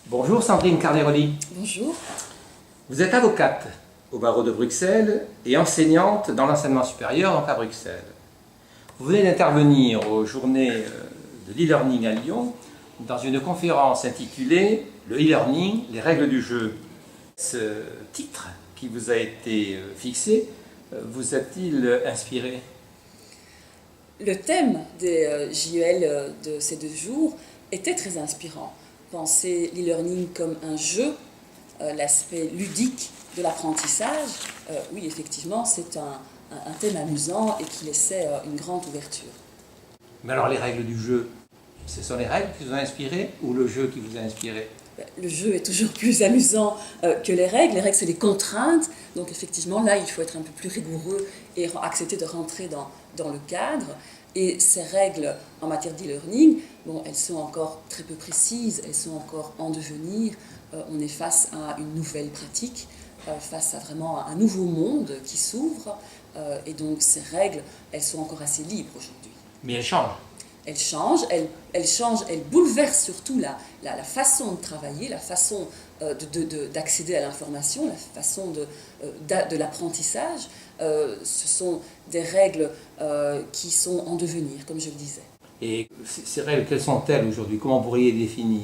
Bonjour Sandrine Carneroli. Bonjour. Vous êtes avocate au barreau de Bruxelles et enseignante dans l'enseignement supérieur, donc à Bruxelles. Vous venez d'intervenir aux journées de l'e-learning à Lyon dans une conférence intitulée « Le e-learning, les règles du jeu ». Ce titre qui vous a été fixé vous a-t-il inspiré? Le thème des JEL de ces 2 jours était très inspirant. Penser l'e-learning comme un jeu, l'aspect ludique de l'apprentissage, oui, effectivement, c'est un thème amusant et qui laissait une grande ouverture. Mais alors les règles du jeu, ce sont les règles qui vous ont inspiré ou le jeu qui vous a inspiré? Le jeu est toujours plus amusant que les règles. Les règles, c'est des contraintes. Donc effectivement, là, il faut être un peu plus rigoureux et accepter de rentrer dans le cadre. Et ces règles en matière d'e-learning, bon, elles sont encore très peu précises, elles sont encore en devenir. On est face à une nouvelle pratique, face à vraiment un nouveau monde qui s'ouvre. Et donc ces règles, elles sont encore assez libres aujourd'hui. Mais elles changent. Elle change, elle bouleverse surtout la façon de travailler, la façon d'accéder à l'information, la façon de l'apprentissage. Ce sont des règles qui sont en devenir, comme je le disais. Et ces règles, quelles sont-elles aujourd'hui? Comment vous pourriez les définir?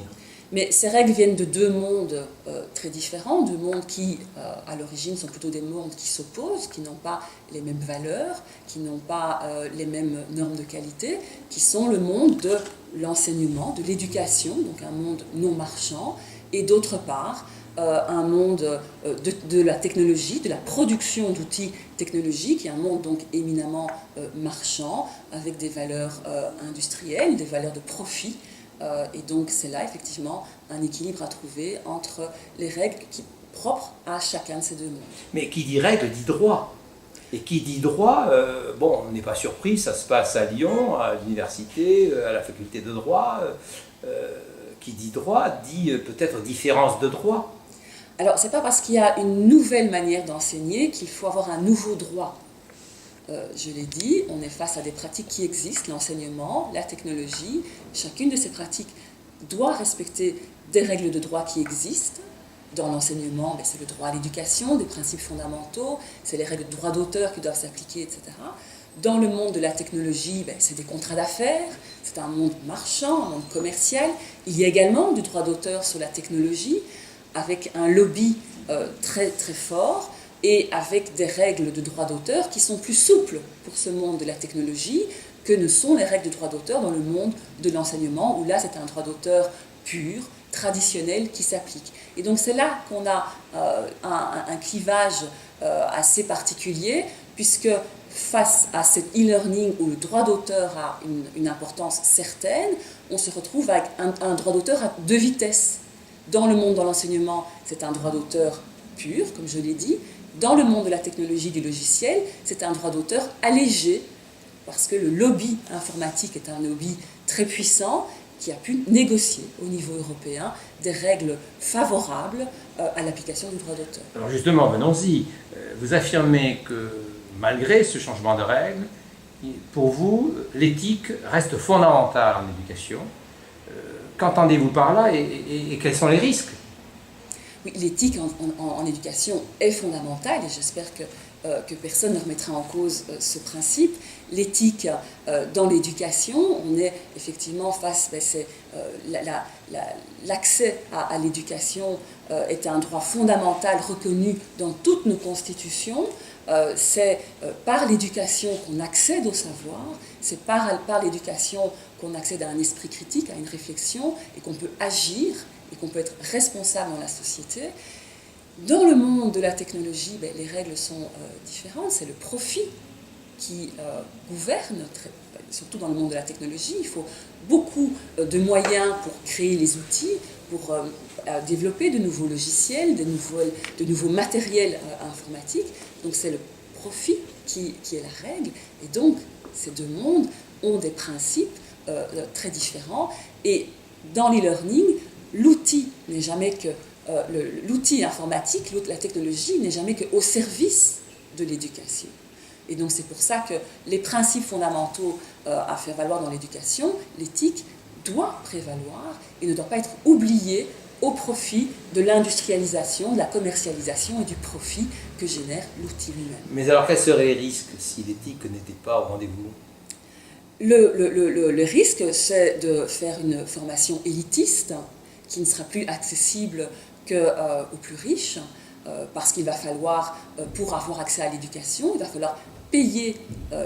Mais ces règles viennent de 2 mondes très différents, 2 mondes qui, à l'origine, sont plutôt des mondes qui s'opposent, qui n'ont pas les mêmes valeurs, qui n'ont pas les mêmes normes de qualité, qui sont le monde de l'enseignement, de l'éducation, donc un monde non marchand, et d'autre part, un monde de la technologie, de la production d'outils technologiques, et un monde donc éminemment marchand, avec des valeurs industrielles, des valeurs de profit. Et donc c'est là effectivement un équilibre à trouver entre les règles propres à chacun de ces 2 mondes. Mais qui dit règle dit droit. Et qui dit droit, bon, on n'est pas surpris, ça se passe à Lyon, à l'université, à la faculté de droit. Qui dit droit dit peut-être différence de droit. Alors c'est pas parce qu'il y a une nouvelle manière d'enseigner qu'il faut avoir un nouveau droit. Je l'ai dit, on est face à des pratiques qui existent, l'enseignement, la technologie. Chacune de ces pratiques doit respecter des règles de droit qui existent. Dans l'enseignement, c'est le droit à l'éducation, des principes fondamentaux, c'est les règles de droit d'auteur qui doivent s'appliquer, etc. Dans le monde de la technologie, c'est des contrats d'affaires, c'est un monde marchand, un monde commercial. Il y a également du droit d'auteur sur la technologie, avec un lobby très très fort, et avec des règles de droit d'auteur qui sont plus souples pour ce monde de la technologie que ne sont les règles de droit d'auteur dans le monde de l'enseignement, où là c'est un droit d'auteur pur, traditionnel, qui s'applique. Et donc c'est là qu'on a un clivage assez particulier, puisque face à cet e-learning où le droit d'auteur a une importance certaine, on se retrouve avec un droit d'auteur à 2 vitesses. Dans le monde de l'enseignement, c'est un droit d'auteur pur, comme je l'ai dit. Dans le monde de la technologie du logiciel, c'est un droit d'auteur allégé, parce que le lobby informatique est un lobby très puissant qui a pu négocier au niveau européen des règles favorables à l'application du droit d'auteur. Alors justement, venons-y. Vous affirmez que malgré ce changement de règles, pour vous, l'éthique reste fondamentale en éducation. Qu'entendez-vous par là et quels sont les risques? Oui, l'éthique en éducation est fondamentale et j'espère que personne ne remettra en cause ce principe. L'éthique dans l'éducation, on est effectivement face, l'accès à l'éducation est un droit fondamental reconnu dans toutes nos constitutions. C'est par l'éducation qu'on accède au savoir, c'est par l'éducation qu'on accède à un esprit critique, à une réflexion, et qu'on peut agir, et qu'on peut être responsable dans la société. Dans le monde de la technologie, les règles sont différentes, c'est le profit qui gouverne, surtout dans le monde de la technologie. Il faut beaucoup de moyens pour créer les outils, pour développer de nouveaux logiciels, de nouveaux matériels informatiques. Donc c'est le profit qui est la règle. Et donc ces 2 mondes ont des principes très différents. Et dans l'e-learning, l'outil n'est jamais que l'outil informatique, la technologie n'est jamais qu'au service de l'éducation. Et donc c'est pour ça que les principes fondamentaux à faire valoir dans l'éducation, l'éthique, doit prévaloir et ne doit pas être oublié au profit de l'industrialisation, de la commercialisation et du profit que génère l'outil lui-même. Mais alors, quels seraient les risques si l'éthique n'était pas au rendez-vous? Le risque, c'est de faire une formation élitiste qui ne sera plus accessible qu'aux plus riches, parce qu'il va falloir, pour avoir accès à l'éducation, il va falloir payer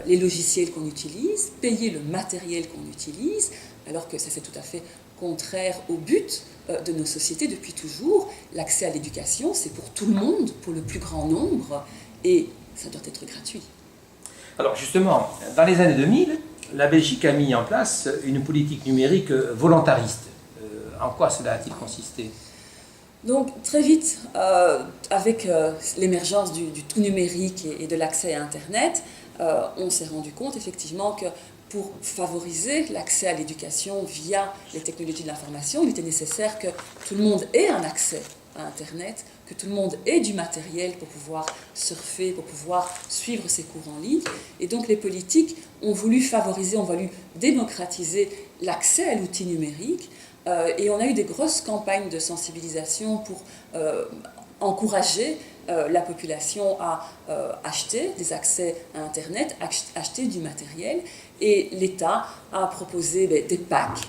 les logiciels qu'on utilise, payer le matériel qu'on utilise, alors que ça c'est tout à fait contraire au but de nos sociétés depuis toujours. L'accès à l'éducation, c'est pour tout le monde, pour le plus grand nombre, et ça doit être gratuit. Alors justement, dans les années 2000, la Belgique a mis en place une politique numérique volontariste. En quoi cela a-t-il consisté? Donc très vite, avec l'émergence du tout numérique et de l'accès à Internet, on s'est rendu compte effectivement que pour favoriser l'accès à l'éducation via les technologies de l'information, il était nécessaire que tout le monde ait un accès à Internet, que tout le monde ait du matériel pour pouvoir surfer, pour pouvoir suivre ses cours en ligne. Et donc les politiques ont voulu favoriser, ont voulu démocratiser l'accès à l'outil numérique. Et on a eu des grosses campagnes de sensibilisation pour encourager la population à acheter des accès à Internet, acheter du matériel. Et l'État a proposé des packs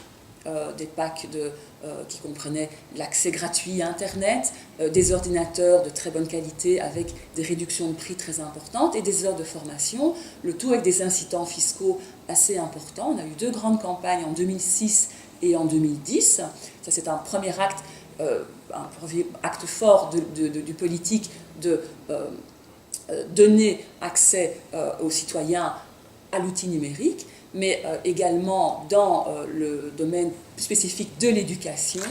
qui comprenaient l'accès gratuit à Internet, des ordinateurs de très bonne qualité avec des réductions de prix très importantes et des heures de formation, le tout avec des incitants fiscaux assez importants. On a eu 2 grandes campagnes en 2006 et en 2010. Ça, c'est un premier acte fort du politique de donner accès aux citoyens à l'outil numérique, mais également dans le domaine spécifique de l'éducation,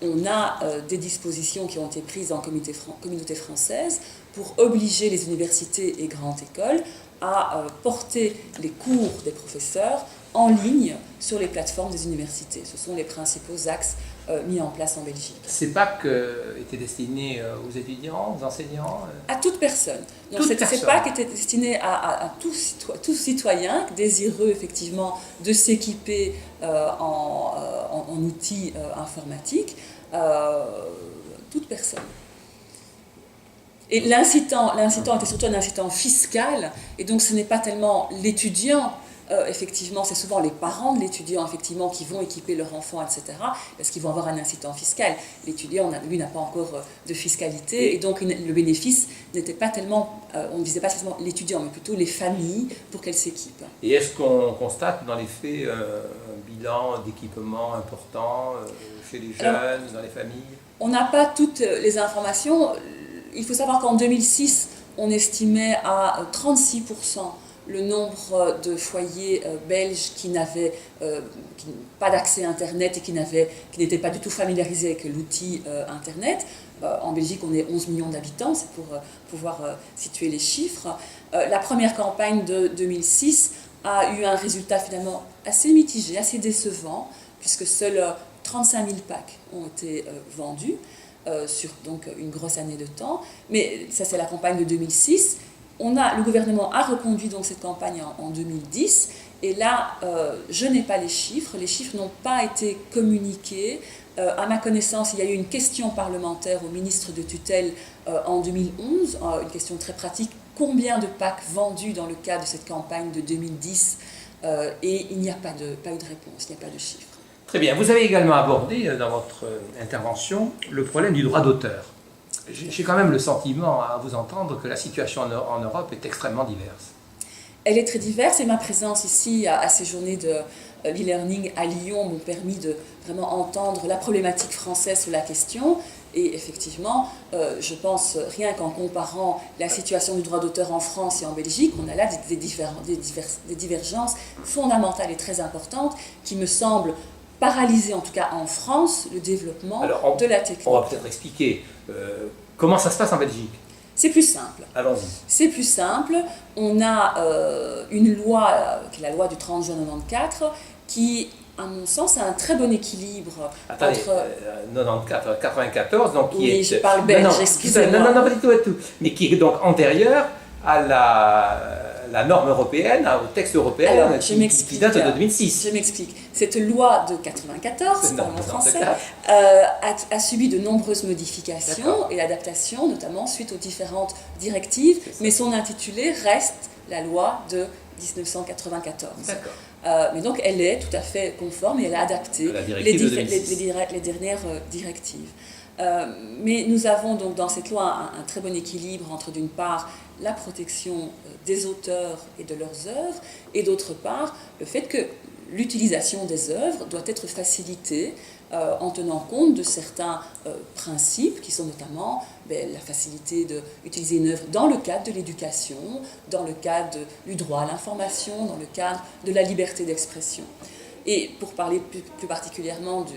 on a des dispositions qui ont été prises en communauté française pour obliger les universités et grandes écoles à porter les cours des professeurs en ligne sur les plateformes des universités. Ce sont les principaux axes mis en place en Belgique. Ces packs étaient destinés aux étudiants, aux enseignants? À toute personne. Donc ces packs étaient destinés à tout citoyen désireux effectivement de s'équiper en outils informatiques, toute personne. Et l'incitant était surtout un incitant fiscal, et donc ce n'est pas tellement l'étudiant, effectivement, c'est souvent les parents de l'étudiant, effectivement, qui vont équiper leur enfant, etc., parce qu'ils vont avoir un incitant fiscal. L'étudiant, lui, n'a pas encore de fiscalité, et donc le bénéfice n'était pas tellement, on ne visait pas seulement l'étudiant, mais plutôt les familles pour qu'elles s'équipent. Et est-ce qu'on constate dans les faits un bilan d'équipement important chez les jeunes, dans les familles? On n'a pas toutes les informations. Il faut savoir qu'en 2006, on estimait à 36% le nombre de foyers belges qui n'avaient pas d'accès à Internet et qui n'étaient pas du tout familiarisés avec l'outil Internet. En Belgique, on est 11 millions d'habitants, c'est pour pouvoir situer les chiffres. La première campagne de 2006 a eu un résultat finalement assez mitigé, assez décevant, puisque seuls 35 000 packs ont été vendus. Sur donc une grosse année de temps, mais ça c'est la campagne de 2006. Le gouvernement a reconduit donc cette campagne en 2010, et là je n'ai pas les chiffres n'ont pas été communiqués. À ma connaissance, il y a eu une question parlementaire au ministre de tutelle en 2011, une question très pratique: combien de packs vendus dans le cadre de cette campagne de 2010, et il n'y a pas de réponse, il n'y a pas de chiffres. Très bien. Vous avez également abordé dans votre intervention le problème du droit d'auteur. J'ai quand même le sentiment, à vous entendre, que la situation en Europe est extrêmement diverse. Elle est très diverse, et ma présence ici à ces journées de l'e-learning à Lyon m'ont permis de vraiment entendre la problématique française sur la question. Et effectivement, je pense, rien qu'en comparant la situation du droit d'auteur en France et en Belgique, on a là des divergences fondamentales et très importantes qui me semblent paralyser, en tout cas en France, le développement de la technique. On va peut-être expliquer comment ça se passe en Belgique. C'est plus simple. Allons-y. C'est plus simple. On a une loi, qui est la loi du 30 juin 1994, qui, à mon sens, a un très bon équilibre. Attendez, entre 94, donc qui est... je parle belge, excusez-moi. Non, pas du tout. Mais qui est donc antérieur à la norme européenne, au texte européen qui date de 2006. Je m'explique. Cette loi de 94, par mon français, a subi de nombreuses modifications et adaptations, notamment suite aux différentes directives, mais son intitulé reste la loi de 1994. Mais donc elle est tout à fait conforme et elle a adapté les dernières directives. Mais nous avons donc dans cette loi un très bon équilibre entre d'une part la protection des auteurs et de leurs œuvres et d'autre part le fait que l'utilisation des œuvres doit être facilitée en tenant compte de certains principes qui sont notamment la facilité d'utiliser une œuvre dans le cadre de l'éducation, dans le cadre du droit à l'information, dans le cadre de la liberté d'expression. Et pour parler plus particulièrement du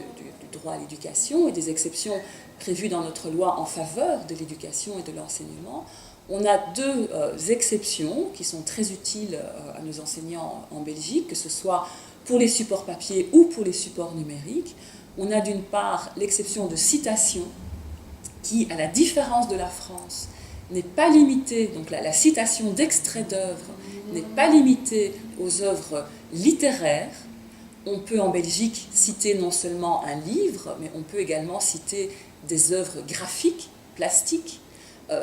droit à l'éducation et des exceptions prévues dans notre loi en faveur de l'éducation et de l'enseignement, on a deux exceptions qui sont très utiles à nos enseignants en Belgique, que ce soit pour les supports papier ou pour les supports numériques. On a d'une part l'exception de citation qui, à la différence de la France, n'est pas limitée, donc la citation d'extraits d'œuvres n'est pas limitée aux œuvres littéraires. On peut en Belgique citer non seulement un livre, mais on peut également citer des œuvres graphiques, plastiques,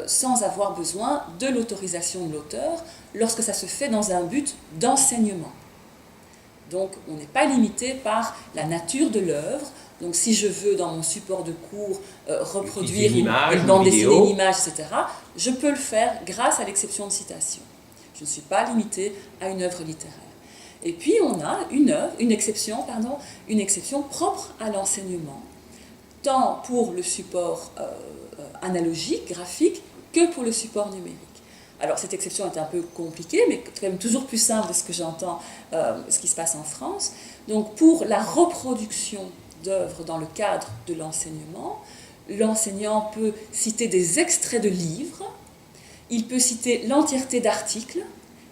sans avoir besoin de l'autorisation de l'auteur, lorsque ça se fait dans un but d'enseignement. Donc on n'est pas limité par la nature de l'œuvre. Donc si je veux dans mon support de cours reproduire une bande dessinée, une image, etc., je peux le faire grâce à l'exception de citation. Je ne suis pas limité à une œuvre littéraire. Et puis on a une exception propre à l'enseignement, tant pour le support analogique, graphique, que pour le support numérique. Alors cette exception est un peu compliquée, mais quand même toujours plus simple de ce que j'entends, ce qui se passe en France. Donc pour la reproduction d'œuvres dans le cadre de l'enseignement, l'enseignant peut citer des extraits de livres, il peut citer l'entièreté d'articles,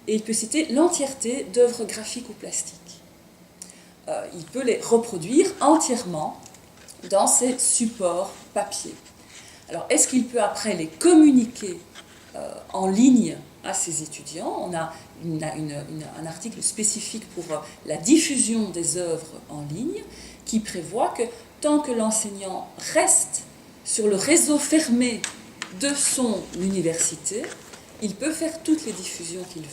et il peut citer l'entièreté d'œuvres graphiques ou plastiques. Il peut les reproduire entièrement dans ces supports papier. Alors, est-ce qu'il peut après les communiquer en ligne à ses étudiants? On a un article spécifique pour la diffusion des œuvres en ligne qui prévoit que tant que l'enseignant reste sur le réseau fermé de son université, il peut faire toutes les diffusions qu'il veut.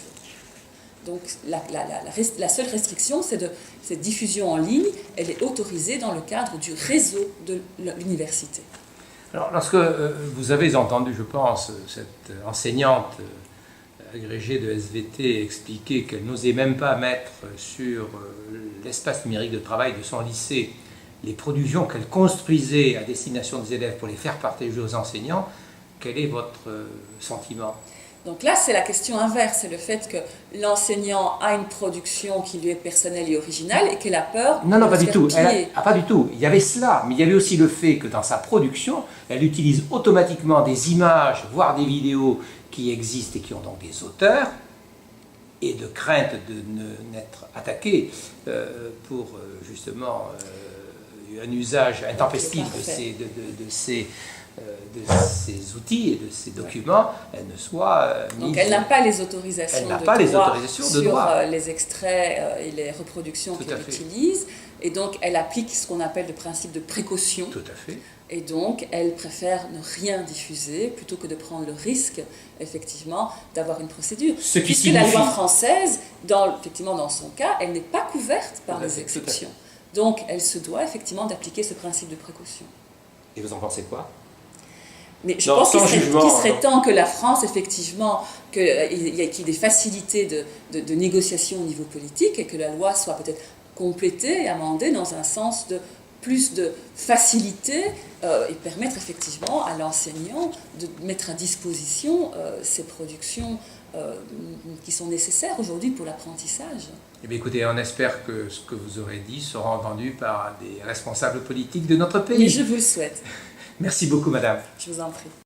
Donc la seule restriction, c'est cette diffusion en ligne, elle est autorisée dans le cadre du réseau de l'université. Alors, lorsque vous avez entendu, je pense, cette enseignante agrégée de SVT expliquer qu'elle n'osait même pas mettre sur l'espace numérique de travail de son lycée les productions qu'elle construisait à destination des élèves pour les faire partager aux enseignants, quel est votre sentiment ? Donc là, c'est la question inverse, c'est le fait que l'enseignant a une production qui lui est personnelle et originale et qu'elle a peur. Non, pas du tout. Pas du tout. Il y avait cela, mais il y avait aussi le fait que dans sa production, elle utilise automatiquement des images, voire des vidéos qui existent et qui ont donc des auteurs, et de crainte de n'être attaquée pour justement un usage intempestif de ces outils et de ces documents, elle ne soit mise... Donc elle n'a pas les autorisations de droit sur les extraits et les reproductions qu'elle utilise, et donc elle applique ce qu'on appelle le principe de précaution. Tout à fait. Et donc elle préfère ne rien diffuser plutôt que de prendre le risque, effectivement, d'avoir une procédure. Puisque la loi française, effectivement dans son cas, elle n'est pas couverte par les exceptions. Donc elle se doit effectivement d'appliquer ce principe de précaution. Et vous en pensez quoi ? Mais je pense qu'il serait temps que la France, effectivement, qu'il y ait des facilités de négociation au niveau politique et que la loi soit peut-être complétée et amendée dans un sens de plus de facilité et permettre effectivement à l'enseignant de mettre à disposition ces productions qui sont nécessaires aujourd'hui pour l'apprentissage. Eh bien, écoutez, on espère que ce que vous aurez dit sera entendu par des responsables politiques de notre pays. Mais je vous le souhaite. Merci beaucoup, madame. Je vous en prie.